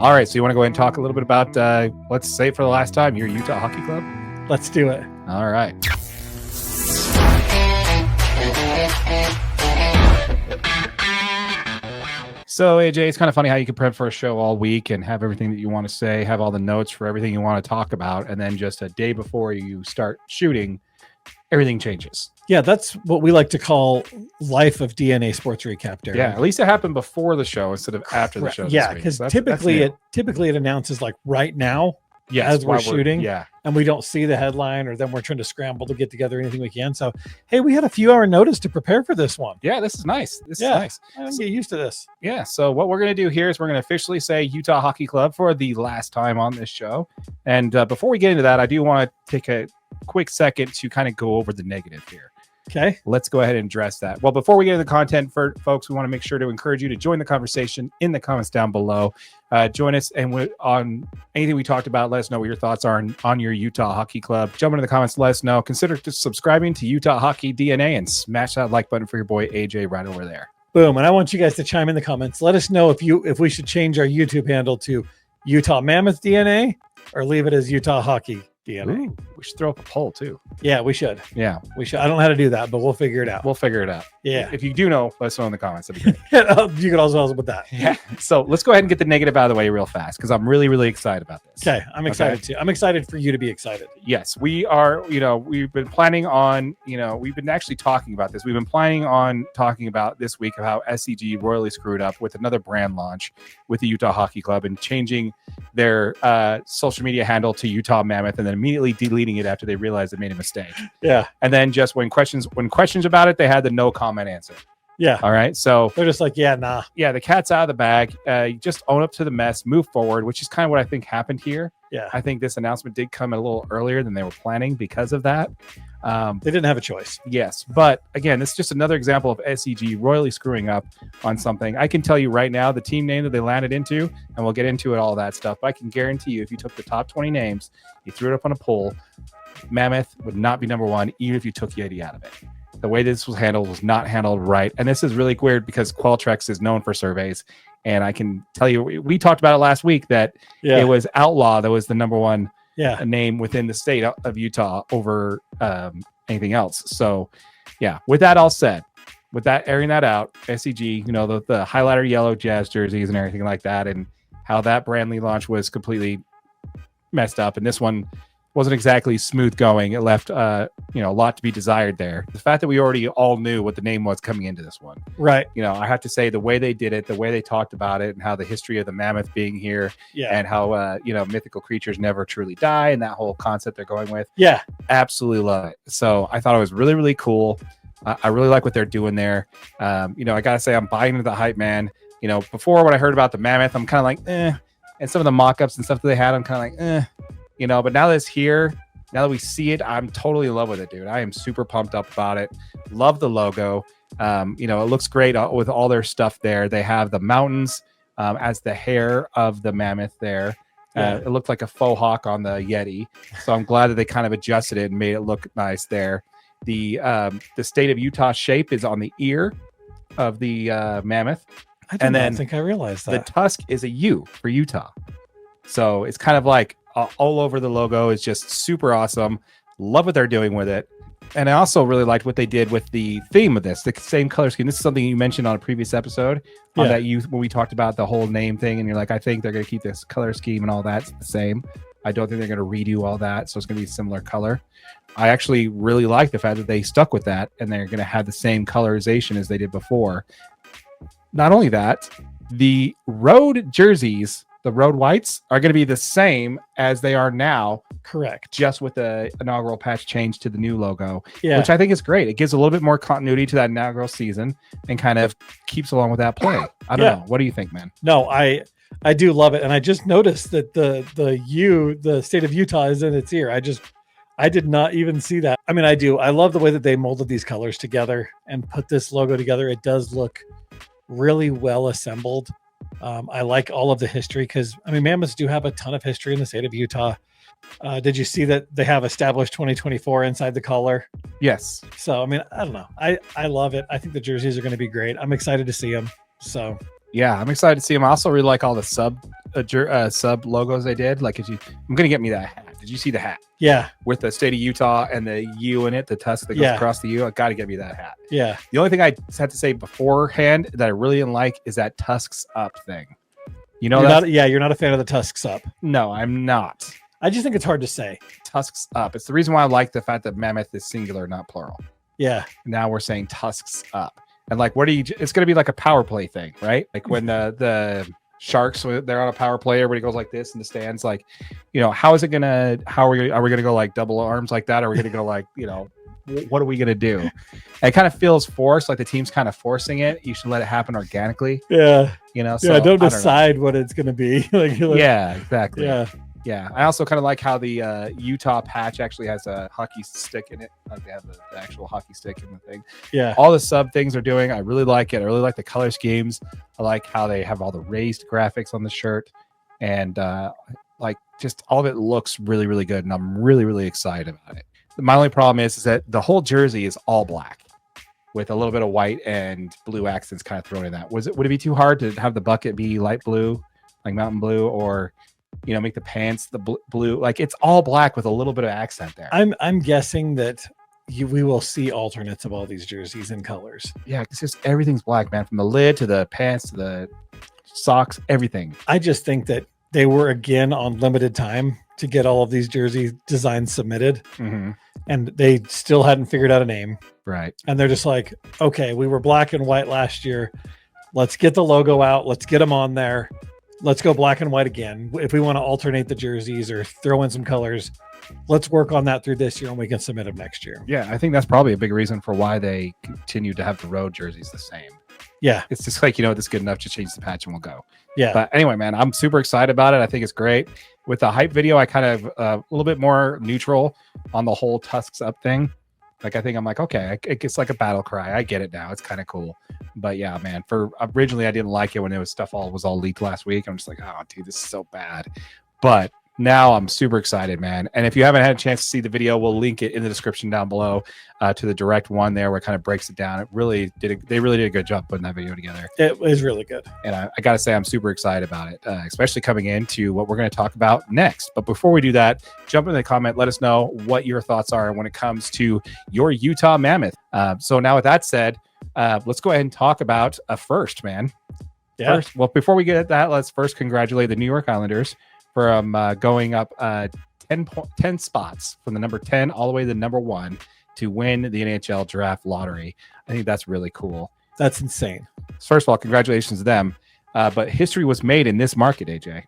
All right, so you want to go ahead and talk a little bit about, let's say for the last time, your Utah Hockey Club? Let's do it. All right. So, AJ, it's kind of funny how you can prep for a show all week and have everything that you want to say, have all the notes for everything you want to talk about, and then just a day before you start shooting, everything changes. Yeah, that's what we like to call life of DNA Sports Recap, Darren. Yeah, at least it happened before the show instead of after the show. Yeah, because typically it announces like right now as we're shooting. Yeah. And we don't see the headline, or then we're trying to scramble to get together anything we can. So, hey, we had a few hour notice to prepare for this one. Yeah, this is nice. This is nice. I can get used to this. Yeah, so what we're going to do here is we're going to officially say Utah Hockey Club for the last time on this show. And before we get into that, I do want to take a quick second to kind of go over the negative here. Okay. Let's go ahead and address that. Well, before we get into the content, for folks, we want to make sure to encourage you to join the conversation in the comments down below. Join us, and on anything we talked about, let us know what your thoughts are on your Utah Hockey Club. Jump into the comments, let us know. Consider just subscribing to Utah Hockey DNA and smash that like button for your boy AJ right over there. Boom. And I want you guys to chime in the comments. Let us know if we should change our YouTube handle to Utah Mammoth DNA or leave it as Utah Hockey DNA. Ooh, we should throw up a poll too. Yeah, we should. Yeah, we should. I don't know how to do that, but we'll figure it out. We'll figure it out. Yeah. If you do know, let us know in the comments. That'd be great. You could also help us with that. Yeah. So let's go ahead and get the negative out of the way real fast because I'm really, really excited about this. Okay. I'm excited too. I'm excited for you to be excited. Yes, we are. We've been planning on, we've been actually talking about this. We've been planning on talking about this week of how SEG royally screwed up with another brand launch with the Utah Hockey Club and changing their social media handle to Utah Mammoth and then immediately deleting it after they realized they made a mistake. Yeah. And then just when questions about it, they had the no comment answer. Yeah. All right. So they're just like, yeah, nah. Yeah. The cat's out of the bag. Just own up to the mess, move forward, which is kind of what I think happened here. Yeah. I think this announcement did come a little earlier than they were planning because of that. They didn't have a choice. Yes. But again, this is just another example of SEG royally screwing up on something. I can tell you right now, the team name that they landed into, and we'll get into it, all that stuff. But I can guarantee you, if you took the top 20 names, you threw it up on a poll, Mammoth would not be number one, even if you took Yeti out of it. The way this was handled was not handled right. And this is really weird because Qualtrics is known for surveys. And I can tell you, we talked about it last week that it was Outlaw that was the number one name within the state of Utah over anything else. So, yeah, with that all said, with that airing that out, SEG, the highlighter yellow Jazz jerseys and everything like that, and how that brand new launch was completely messed up. And this one wasn't exactly smooth going. It left, a lot to be desired there. The fact that we already all knew what the name was coming into this one. Right. I have to say the way they did it, the way they talked about it and how the history of the mammoth being here and how, mythical creatures never truly die and that whole concept they're going with. Yeah. Absolutely love it. So I thought it was really, really cool. I really like what they're doing there. I got to say I'm buying into the hype, man. Before when I heard about the mammoth, I'm kind of like, eh. And some of the mock-ups and stuff that they had, I'm kind of like, eh. But now that it's here, now that we see it, I'm totally in love with it, dude. I am super pumped up about it. Love the logo. It looks great with all their stuff there. They have the mountains as the hair of the mammoth there. It looked like a faux hawk on the Yeti. So I'm glad that they kind of adjusted it and made it look nice there. The state of Utah shape is on the ear of the mammoth. I did not think I realized that. The tusk is a U for Utah. So it's kind of like all over the logo. Is just super awesome. Love what they're doing with it. And I also really liked what they did with the theme of this, the same color scheme. This is something you mentioned on a previous episode when we talked about the whole name thing. And you're like, I think they're going to keep this color scheme and all that the same. I don't think they're going to redo all that. So it's going to be a similar color. I actually really like the fact that they stuck with that and they're going to have the same colorization as they did before. Not only that, the road jerseys, the road whites, are going to be the same as they are now. Correct. Just with the inaugural patch change to the new logo, which I think is great. It gives a little bit more continuity to that inaugural season and kind of keeps along with that play. I don't know. What do you think, man? No, I do love it. And I just noticed that the state of Utah is in its ear. I did not even see that. I mean, I do. I love the way that they molded these colors together and put this logo together. It does look really well assembled. I like all of the history because, mammoths do have a ton of history in the state of Utah. Did you see that they have established 2024 inside the collar? Yes. So, I don't know. I love it. I think the jerseys are going to be great. I'm excited to see them. So Yeah, I'm excited to see them. I also really like all the sub logos they did. Like, I'm gonna get me that hat. Did you see the hat? Yeah. With the state of Utah and the U in it, the tusk that goes across the U. I got to get me that hat. Yeah. The only thing I had to say beforehand that I really didn't like is that tusks up thing. You know, you're not a fan of the tusks up. No, I'm not. I just think it's hard to say. Tusks up. It's the reason why I like the fact that mammoth is singular, not plural. Yeah. Now we're saying tusks up. And like, it's going to be like a power play thing, right? Like when the Sharks, they're on a power play, everybody goes like this in the stands. Like, how are we going to go like double arms like that? Are we going to go like, what are we going to do? And it kind of feels forced, like the team's kind of forcing it. You should let it happen organically. Yeah. So don't decide what it's going to be. Yeah, exactly. Yeah. Yeah, I also kind of like how the Utah patch actually has a hockey stick in it. Like they have the actual hockey stick in the thing. Yeah. All the sub things are doing. I really like it. I really like the color schemes. I like how they have all the raised graphics on the shirt. And like just all of it looks really, really good. And I'm really, really excited about it. My only problem is that the whole jersey is all black with a little bit of white and blue accents kind of thrown in that. Would it be too hard to have the bucket be light blue, like mountain blue, or make the pants the blue? Like it's all black with a little bit of accent there. I'm guessing that we will see alternates of all these jerseys and colors. Yeah, it's just everything's black, man, from the lid to the pants to the socks, everything. I just think that they were again on limited time to get all of these jersey designs submitted, and they still hadn't figured out a name. Right. And they're just like, okay, we were black and white last year. Let's get the logo out. Let's get them on there. Let's go black and white again. If we want to alternate the jerseys or throw in some colors, let's work on that through this year and we can submit them next year. Yeah, I think that's probably a big reason for why they continue to have the road jerseys the same. Yeah. It's just like, this is good enough to change the patch and we'll go. Yeah. But anyway, man, I'm super excited about it. I think it's great. With the hype video, I kind of a little bit more neutral on the whole tusks up thing. Like, I think I'm like, okay, it's like a battle cry. I get it now. It's kind of cool. But yeah, man, originally I didn't like it when it was all leaked last week. I'm just like, oh, dude, this is so bad. But now I'm super excited, man. And if you haven't had a chance to see the video, we'll link it in the description down below to the direct one there where it kind of breaks it down. They really did a good job putting that video together. It was really good. And I got to say, I'm super excited about it, especially coming into what we're going to talk about next. But before we do that, jump in the comment. Let us know what your thoughts are when it comes to your Utah Mammoth. So now with that said, let's go ahead and talk about a first, man. Yeah. First, well, before we get at that, let's first congratulate the New York Islanders from going up 10 spots from the number 10 all the way to the number 1 to win the NHL Draft lottery. I think that's really cool. That's insane. First of all, congratulations to them. But history was made in this market, AJ.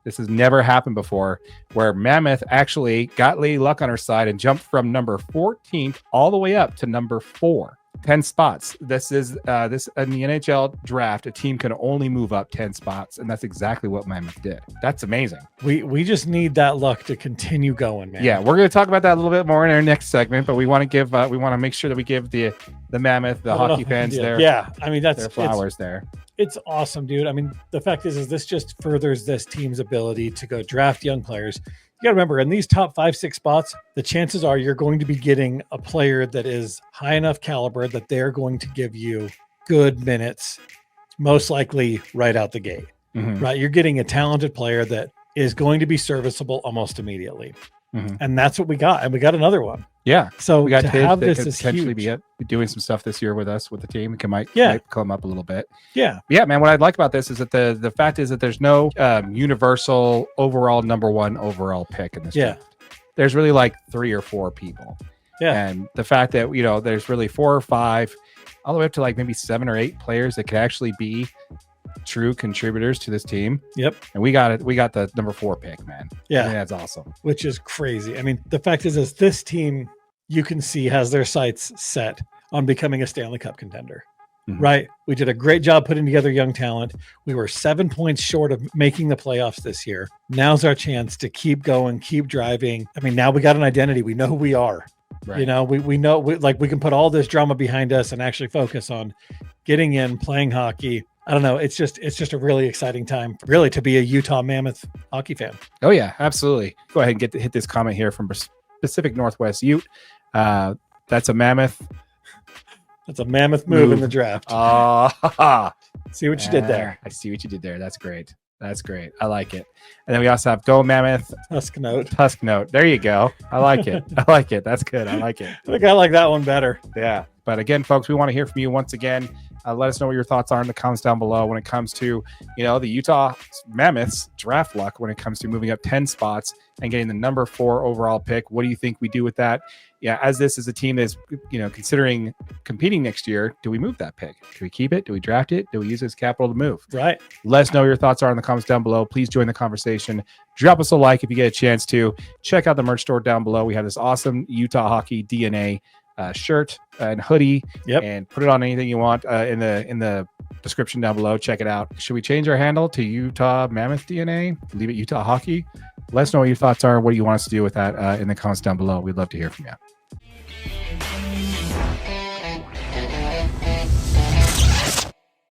This has never happened before, where Mammoth actually got Lady Luck on her side and jumped from number 14th all the way up to number 4. 10 spots. This is in the NHL Draft, a team can only move up 10 spots, and that's exactly what Mammoth did. That's amazing. We just need that luck to continue going, man. Yeah, we're going to talk about that a little bit more in our next segment, but we want to make sure that we give the Mammoth, the hockey fans their I mean, that's their flowers there. It's awesome, dude. I mean, the fact is this just furthers this team's ability to go draft young players. You got to remember, in these top 5-6 spots, the chances are you're going to be getting a player that is high enough caliber that they're going to give you good minutes, most likely right out the gate. Right? You're getting a talented player that is going to be serviceable almost immediately. And that's what we got. And we got another one. Yeah. So we got to Tiff have that this could is potentially huge. be doing some stuff this year with us, with the team. It might come up a little bit. Yeah. Yeah, man. What I like about this is that the fact is that there's no universal overall number 1 overall pick in this draft. There's really like 3 or 4 people. Yeah. And the fact that, there's really 4 or 5, all the way up to like maybe 7 or 8 players that could actually be true contributors to this team. Yep. And we got the number 4 pick, man. Yeah. I think that's awesome. Which is crazy. I mean, the fact is this team, you can see, has their sights set on becoming a Stanley Cup contender. Right? We did a great job putting together young talent. We were 7 points short of making the playoffs this year. Now's our chance to keep going, keep driving. I mean, now we got an identity. We know who we are. Right. We know we can put all this drama behind us and actually focus on getting in, playing hockey. I don't know. It's just a really exciting time, really, to be a Utah Mammoth hockey fan. Oh yeah, absolutely. Go ahead and hit this comment here from Pacific Northwest Ute. That's a Mammoth. That's a Mammoth move in the draft. See what you did there. I see what you did there. That's great. That's great. I like it. And then we also have Go Mammoth Tusk note. Tusk Note. There you go. I like it. I like it. That's good. I like it. I think I like that one better. Yeah. But again, folks, we want to hear from you once again. Let us know what your thoughts are in the comments down below when it comes to, the Utah Mammoths draft luck when it comes to moving up 10 spots and getting the number 4 overall pick. What do you think we do with that? Yeah, as this is a team that's, considering competing next year, do we move that pick? Do we keep it? Do we draft it? Do we use it as capital to move? Right. Let us know what your thoughts are in the comments down below. Please join the conversation. Drop us a like if you get a chance to. Check out the merch store down below. We have this awesome Utah Hockey DNA shirt and hoodie, and put it on anything you want in the description down below. Check it out. Should we change our handle to Utah Mammoth DNA? Leave it Utah Hockey? Let us know what your thoughts are. What do you want us to do with that in the comments down below? We'd love to hear from you.